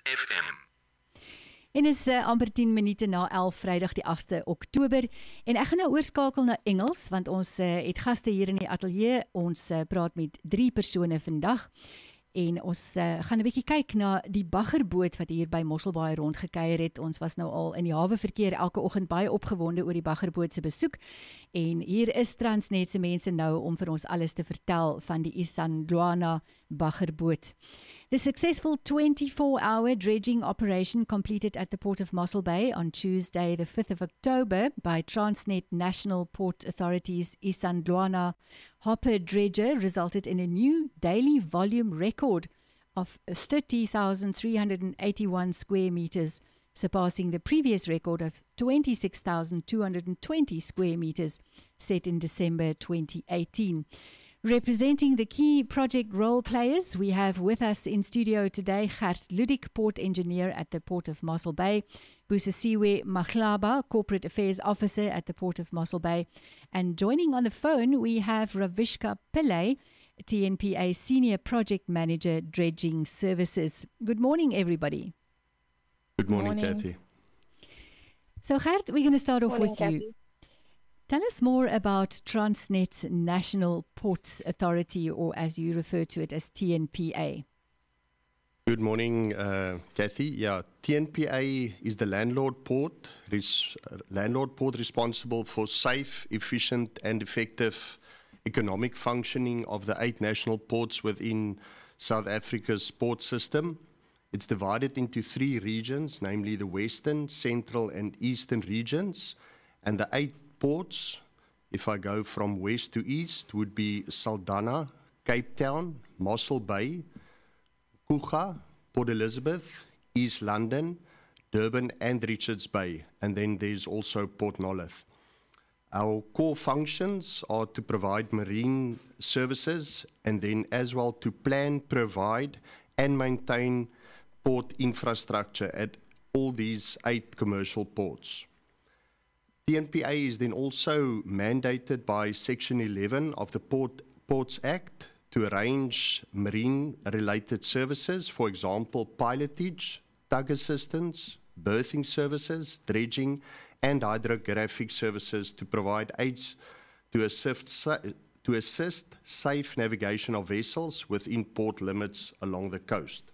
Kiss FM. En is amper 10 minute na 11 Vrydag die 8de Oktober en ek gaan nou oorskakel na Engels want ons het gaste hier in die ateljee. Ons praat met 3 persone vandag. En ons gaan 'n bietjie kyk na die baggerboot wat hier by Mossel Bay rondgekuier het. Ons was nou al in die hawe verkeer elke oggend baie opgewonde oor die baggerboot se besoek. En hier is Transnet se mense nou om vir ons alles te vertel van die ISANDLWANA baggerboot. The successful 24-hour dredging operation completed at the Port of Mossel Bay on Tuesday, the 5th of October, by Transnet National Port Authority's ISANDLWANA hopper dredger resulted in a new daily volume record of 30,381 square meters, surpassing the previous record of 26,220 square meters set in December 2018. Representing the key project role players, we have with us in studio today Gert, Ludick, Port Engineer at the Port of Mossel Bay, Busisiwe, Mahlaba, Corporate Affairs Officer at the Port of Mossel Bay, and joining on the phone we have Ravishka, Pillay, TNPA Senior Project Manager, Dredging Services. Good morning, everybody. Good morning, Kathy. So Gert, we're going to start off with Kathy. you. Tell us more about Transnet's National Ports Authority, or as you refer to it as TNPA. Good morning, Kathy. Yeah, TNPA is the landlord port responsible for safe, efficient and effective economic functioning of the 8 national ports within South Africa's port system. It's divided into 3 regions, namely the Western, Central and Eastern regions, and the 8 ports, if I go from west to east, would be Saldanha, Cape Town, Mossel Bay, Kuga, Port Elizabeth, East London, Durban and Richards Bay, and then there's also Port Nolloth. Our core functions are to provide marine services and then as well to plan, provide and maintain port infrastructure at all these 8 commercial ports. TNPA is then also mandated by Section 11 of the Ports Act to arrange marine-related services, for example, pilotage, tug assistance, berthing services, dredging, and hydrographic services to provide aids to assist safe navigation of vessels within port limits along the coast.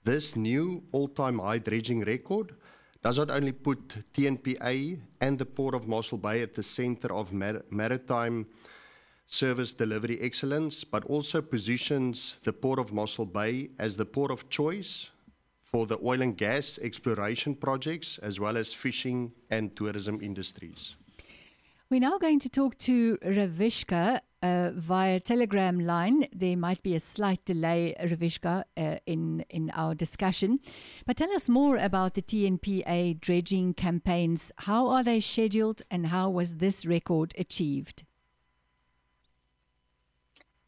This new all-time high dredging record does not only put TNPA and the Port of Mossel Bay at the center of maritime service delivery excellence, but also positions the Port of Mossel Bay as the port of choice for the oil and gas exploration projects, as well as fishing and tourism industries. We're now going to talk to Ravishka via telegram line. There might be a slight delay, Ravishka, in our discussion. But tell us more about the TNPA dredging campaigns. How are they scheduled and how was this record achieved?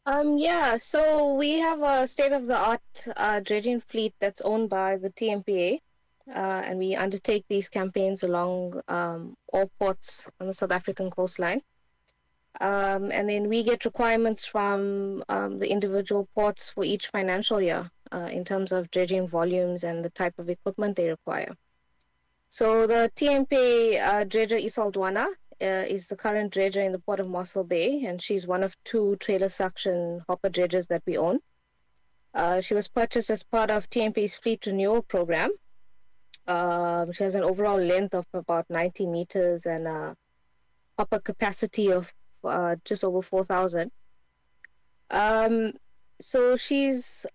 So we have a state-of-the-art dredging fleet that's owned by the TNPA, and we undertake these campaigns along all ports on the South African coastline. And then we get requirements from the individual ports for each financial year in terms of dredging volumes and the type of equipment they require. So the TNPA dredger ISANDLWANA is the current dredger in the Port of Mossel Bay, and she's one of 2 trailer suction hopper dredgers that we own. She was purchased as part of TNPA's fleet renewal program. She has an overall length of about 90 meters and a hopper capacity of just over 4,000. So she's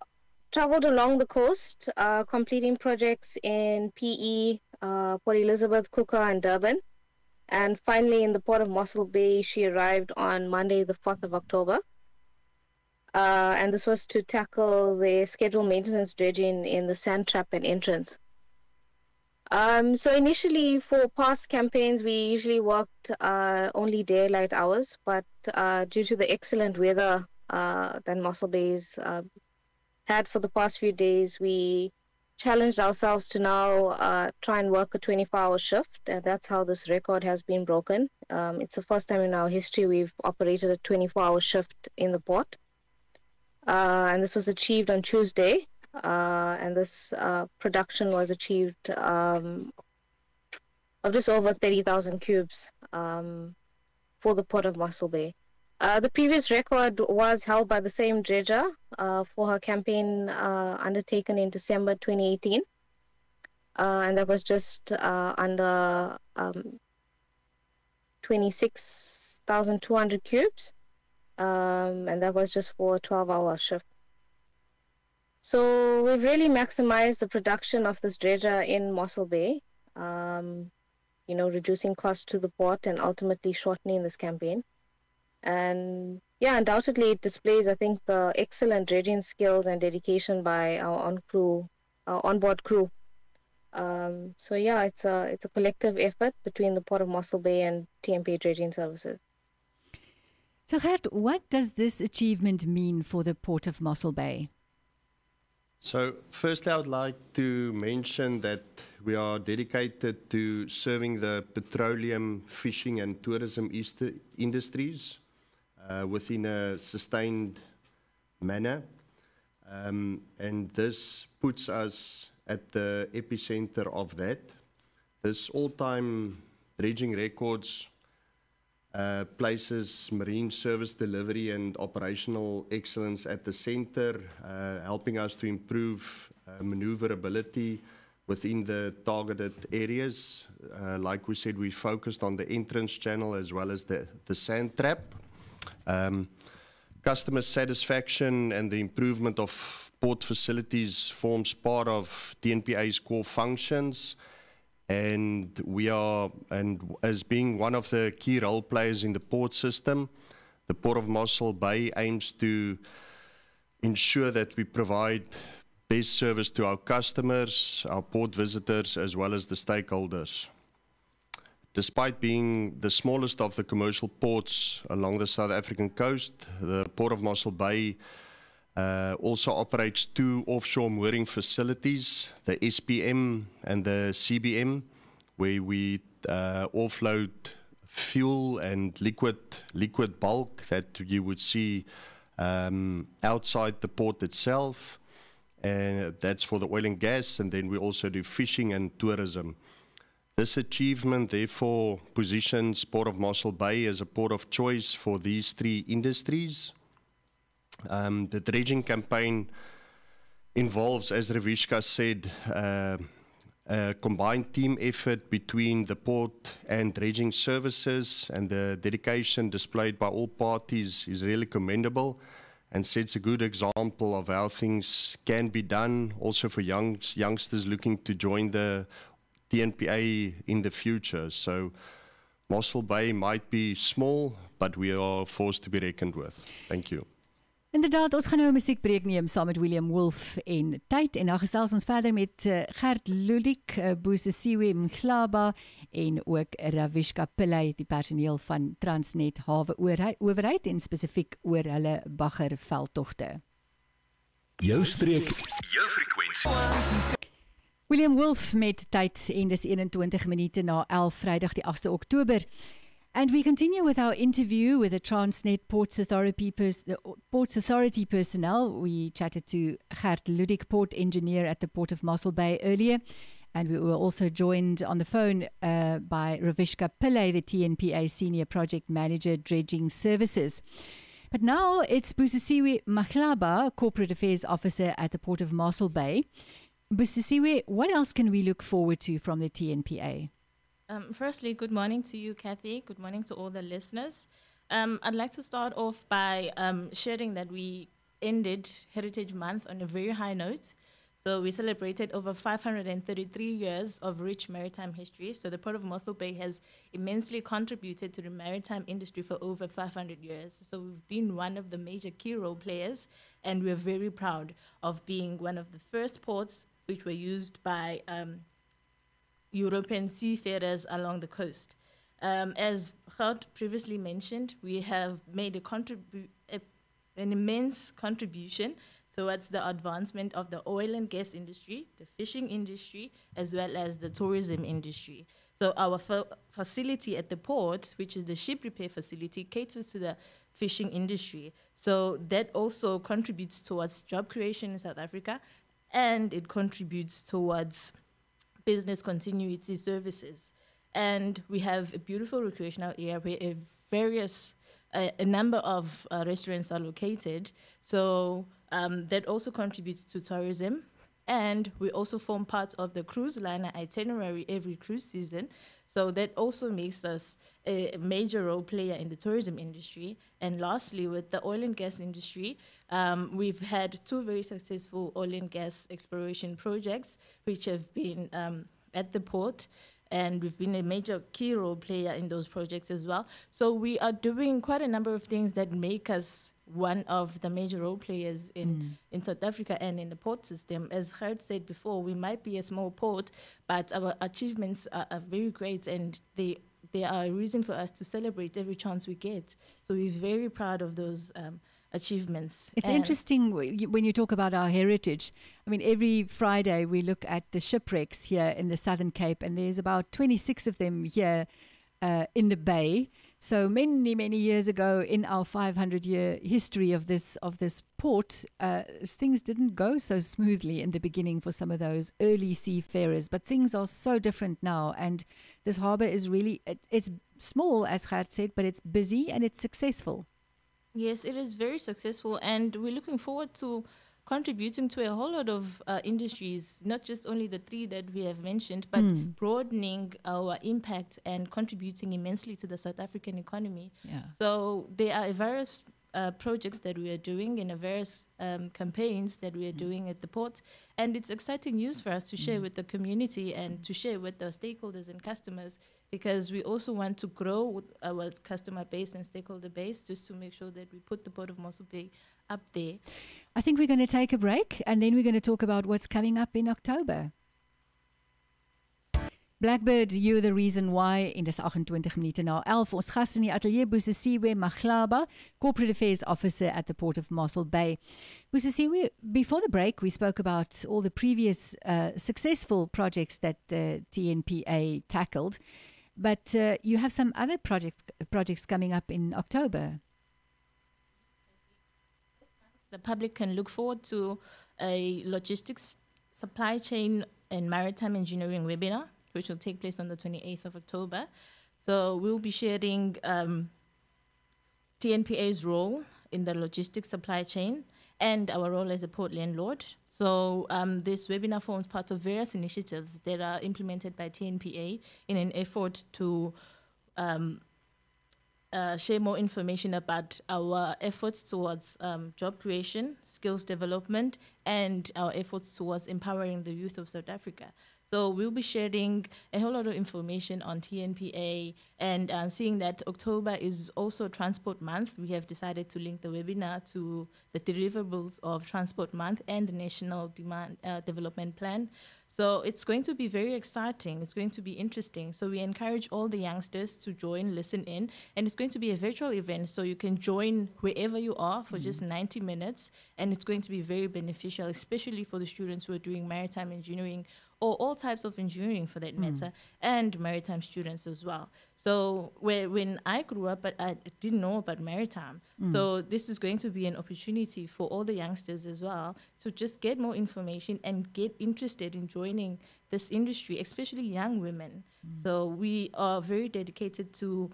traveled along the coast, completing projects in PE, Port Elizabeth, Kuga and Durban. And finally, in the Port of Mossel Bay, she arrived on Monday, the 4th of October. And this was to tackle the scheduled maintenance dredging in the sand trap and entrance. So initially, for past campaigns, we usually worked only daylight hours, but due to the excellent weather that Mossel Bay's had for the past few days, we challenged ourselves to now try and work a 24-hour shift, and that's how this record has been broken. It's the first time in our history we've operated a 24-hour shift in the port, and this was achieved on Tuesday, and this production was achieved of just over 30,000 cubes for the Port of Mossel Bay. The previous record was held by the same dredger for her campaign undertaken in December 2018, and that was just under 26,200 cubes, and that was just for a 12-hour shift. So we've really maximized the production of this dredger in Mossel Bay, reducing costs to the port and ultimately shortening this campaign. And yeah, undoubtedly it displays, I think, the excellent dredging skills and dedication by our onboard crew. So yeah, it's a collective effort between the Port of Mossel Bay and TNPA Dredging Services. So Gert, what does this achievement mean for the Port of Mossel Bay? So firstly, I would like to mention that we are dedicated to serving the petroleum, fishing and tourism industries within a sustained manner. And this puts us at the epicenter of that. This all-time dredging records places marine service delivery and operational excellence at the center, helping us to improve maneuverability within the targeted areas. Like we said, we focused on the entrance channel as well as the sand trap. Customer satisfaction and the improvement of port facilities forms part of TNPA's core functions. And we are, and as being one of the key role players in the port system, the Port of Mossel Bay aims to ensure that we provide best service to our customers, our port visitors, as well as the stakeholders. Despite being the smallest of the commercial ports along the South African coast, the Port of Mossel Bay also operates two offshore mooring facilities, the SPM and the CBM, where we offload fuel and liquid bulk that you would see outside the port itself. And that's for the oil and gas, and then we also do fishing and tourism. This achievement therefore positions Port of Mossel Bay as a port of choice for these three industries. The dredging campaign involves, as Ravishka said, a combined team effort between the port and dredging services, and the dedication displayed by all parties is really commendable and sets a good example of how things can be done, also for youngsters looking to join the TNPA in the future. So Mossel Bay might be small, but we are a force to be reckoned with. Thank you. Inderdaad, ons gaan nou 'n musiekbreek neem saam met William Wolf en Tyd, en dan gesels ons verder met Gert, Ludick, Busisiwe, Mahlaba en ook Ravishka Pillay, die personeel van Transnet hawe owerheid en spesifiek oor hulle baggerveldtogte. Jou streek, jou frekwensie. William Wolf met Tyd, en dis 21 minute na 11 Vrydag die 8de Oktober. And we continue with our interview with the Transnet Ports Authority personnel. We chatted to Gert Ludick, port engineer at the Port of Mossel Bay earlier. And we were also joined on the phone by Ravishka Pillay, the TNPA Senior Project Manager, Dredging Services. But now it's Busisiwe Mahlaba, Corporate Affairs Officer at the Port of Mossel Bay. Busisiwe, what else can we look forward to from the TNPA? Firstly, good morning to you, Kathy. Good morning to all the listeners. I'd like to start off by sharing that we ended Heritage Month on a very high note. So we celebrated over 533 years of rich maritime history. So the Port of Mossel Bay has immensely contributed to the maritime industry for over 500 years. So we've been one of the major key role players, and we're very proud of being one of the first ports which were used by European seafarers along the coast. As Gert previously mentioned, we have made an immense contribution towards the advancement of the oil and gas industry, the fishing industry, as well as the tourism industry. So our facility at the port, which is the ship repair facility, caters to the fishing industry. So that also contributes towards job creation in South Africa, and it contributes towards business continuity services. And we have a beautiful recreational area where a number of restaurants are located. So that also contributes to tourism. And we also form part of the cruise liner itinerary every cruise season. So that also makes us a major role player in the tourism industry. And lastly, with the oil and gas industry, we've had 2 very successful oil and gas exploration projects, which have been at the port. And we've been a major key role player in those projects as well. So we are doing quite a number of things that make us one of the major role players in South Africa and in the port system. As Gert said before, we might be a small port, but our achievements are very great, and they are a reason for us to celebrate every chance we get. So we're very proud of those achievements. It's interesting when you talk about our heritage. I mean, every Friday we look at the shipwrecks here in the Southern Cape, and there's about 26 of them here in the bay. So many years ago, in our 500-year history of this port, things didn't go so smoothly in the beginning for some of those early seafarers. But things are so different now, and this harbour is really, it's small, as Gert said, but it's busy and it's successful. Yes, it is very successful, and we're looking forward to contributing to a whole lot of industries, not just only the 3 that we have mentioned, but broadening our impact and contributing immensely to the South African economy. Yeah. So there are various projects that we are doing and various campaigns that we are doing at the port. And it's exciting news for us to share with the community and to share with our stakeholders and customers, because we also want to grow our customer base and stakeholder base, just to make sure that we put the Port of Mossel Bay up there. I think we're going to take a break, and then we're going to talk about what's coming up in October. Blackbird, you're the reason why, en dis 28 minute na 11. Ons gas in die atelier, Busisiwe Mahlaba, Corporate Affairs Officer at the Port of Mossel Bay. Busisiwe, before the break, we spoke about all the previous successful projects that TNPA tackled, but you have some other projects coming up in October. The public can look forward to a logistics, supply chain and maritime engineering webinar, which will take place on the 28th of October. So we'll be sharing TNPA's role in the logistics supply chain and our role as a port landlord. So this webinar forms part of various initiatives that are implemented by TNPA in an effort to share more information about our efforts towards job creation, skills development, and our efforts towards empowering the youth of South Africa. So we'll be sharing a whole lot of information on TNPA, and seeing that October is also Transport Month, we have decided to link the webinar to the deliverables of Transport Month and the National Development Plan. So it's going to be very exciting. It's going to be interesting. So we encourage all the youngsters to join, listen in, and it's going to be a virtual event. So you can join wherever you are for just 90 minutes, and it's going to be very beneficial, especially for the students who are doing maritime engineering or all types of engineering for that matter, and maritime students as well. So when I grew up, I didn't know about maritime. So this is going to be an opportunity for all the youngsters as well to just get more information and get interested in joining this industry, especially young women. So we are very dedicated to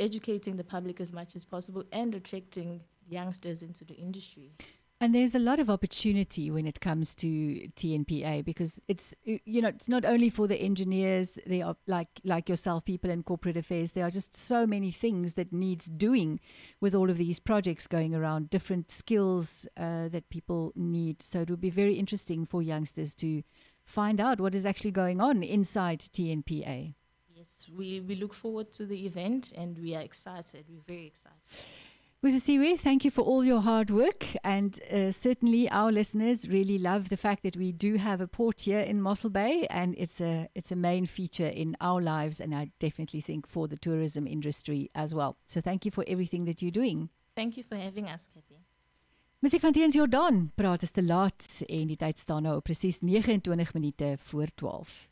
educating the public as much as possible and attracting youngsters into the industry. And there's a lot of opportunity when it comes to TNPA, because it's, you know, it's not only for the engineers. They are like yourself, people in corporate affairs. There are just so many things that needs doing with all of these projects going around, different skills that people need. So it would be very interesting for youngsters to find out what is actually going on inside TNPA. Yes, we look forward to the event, and we are excited. We're very excited. Busisiwe, thank you for all your hard work, and certainly our listeners really love the fact that we do have a port here in Mossel Bay, and it's a main feature in our lives, and I definitely think for the tourism industry as well. So thank you for everything that you're doing. Thank you for having us, Kathy. Musiek van Teens Jordan, praat is te laat en die tyd staan nou presies 29 minute voor 12.